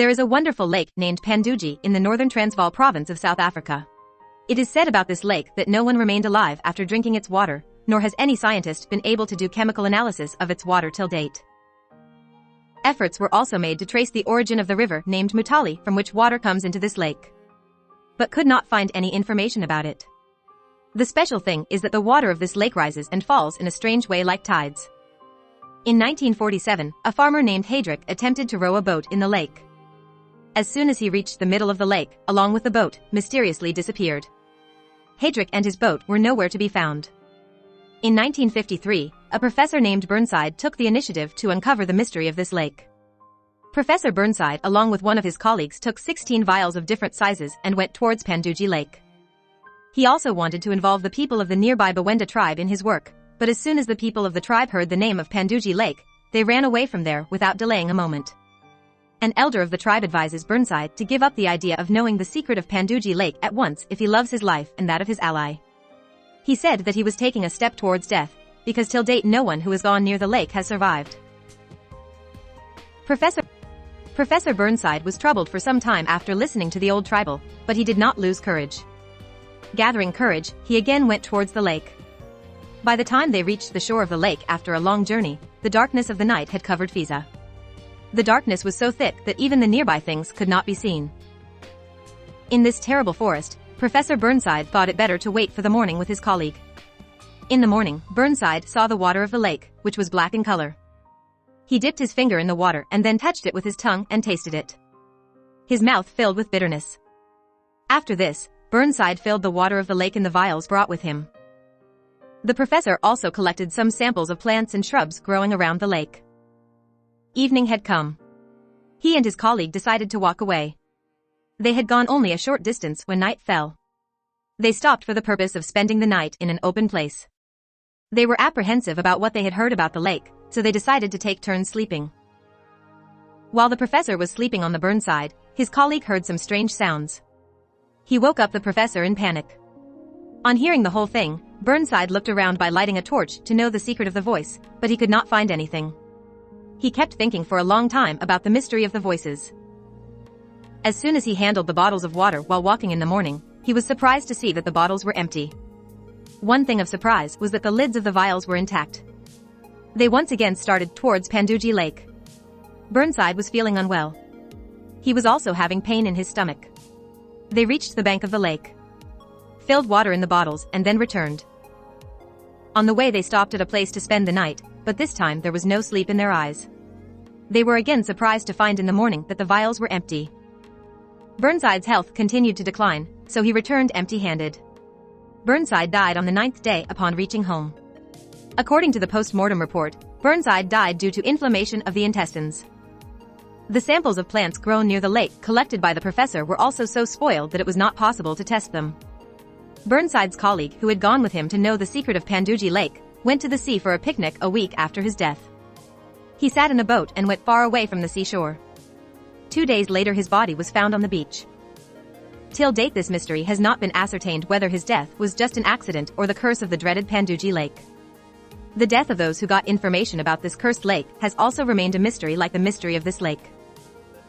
There is a wonderful lake named Panduji in the northern Transvaal province of South Africa. It is said about this lake that no one remained alive after drinking its water, nor has any scientist been able to do chemical analysis of its water till date. Efforts were also made to trace the origin of the river named Mutali from which water comes into this lake, but could not find any information about it. The special thing is that the water of this lake rises and falls in a strange way like tides. In 1947, a farmer named Heydrich attempted to row a boat in the lake. As soon as he reached the middle of the lake, along with the boat, mysteriously disappeared. Heydrich and his boat were nowhere to be found. In 1953, a professor named Burnside took the initiative to uncover the mystery of this lake. Professor Burnside, along with one of his colleagues, took 16 vials of different sizes and went towards Panduji Lake. He also wanted to involve the people of the nearby Bawenda tribe in his work, but as soon as the people of the tribe heard the name of Panduji Lake, they ran away from there without delaying a moment. An elder of the tribe advises Burnside to give up the idea of knowing the secret of Panduji Lake at once if he loves his life and that of his ally. He said that he was taking a step towards death, because till date no one who has gone near the lake has survived. Professor Burnside was troubled for some time after listening to the old tribal, but he did not lose courage. Gathering courage, he again went towards the lake. By the time they reached the shore of the lake after a long journey, the darkness of the night had covered Fiza. The darkness was so thick that even the nearby things could not be seen. In this terrible forest, Professor Burnside thought it better to wait for the morning with his colleague. In the morning, Burnside saw the water of the lake, which was black in color. He dipped his finger in the water and then touched it with his tongue and tasted it. His mouth filled with bitterness. After this, Burnside filled the water of the lake in the vials brought with him. The professor also collected some samples of plants and shrubs growing around the lake. Evening had come. He and his colleague decided to walk away. They had gone only a short distance when night fell. They stopped for the purpose of spending the night in an open place. They were apprehensive about what they had heard about the lake, so they decided to take turns sleeping. While the professor was sleeping on the Burnside, his colleague heard some strange sounds. He woke up the professor in panic. On hearing the whole thing, Burnside looked around by lighting a torch to know the secret of the voice, but he could not find anything. He kept thinking for a long time about the mystery of the voices. As soon as he handled the bottles of water while walking in the morning, he was surprised to see that the bottles were empty. One thing of surprise was that the lids of the vials were intact. They once again started towards Panduji Lake. Burnside was feeling unwell. He was also having pain in his stomach. They reached the bank of the lake, filled water in the bottles, and then returned. On the way they stopped at a place to spend the night, but this time there was no sleep in their eyes. They were again surprised to find in the morning that the vials were empty. Burnside's health continued to decline, so he returned empty-handed. Burnside died on the 9th day upon reaching home. According to the post-mortem report, Burnside died due to inflammation of the intestines. The samples of plants grown near the lake collected by the professor were also so spoiled that it was not possible to test them. Burnside's colleague, who had gone with him to know the secret of Panduji Lake, went to the sea for a picnic a week after his death. He sat in a boat and went far away from the seashore. 2 days later his body was found on the beach. Till date this mystery has not been ascertained whether his death was just an accident or the curse of the dreaded Panduji Lake. The death of those who got information about this cursed lake has also remained a mystery like the mystery of this lake.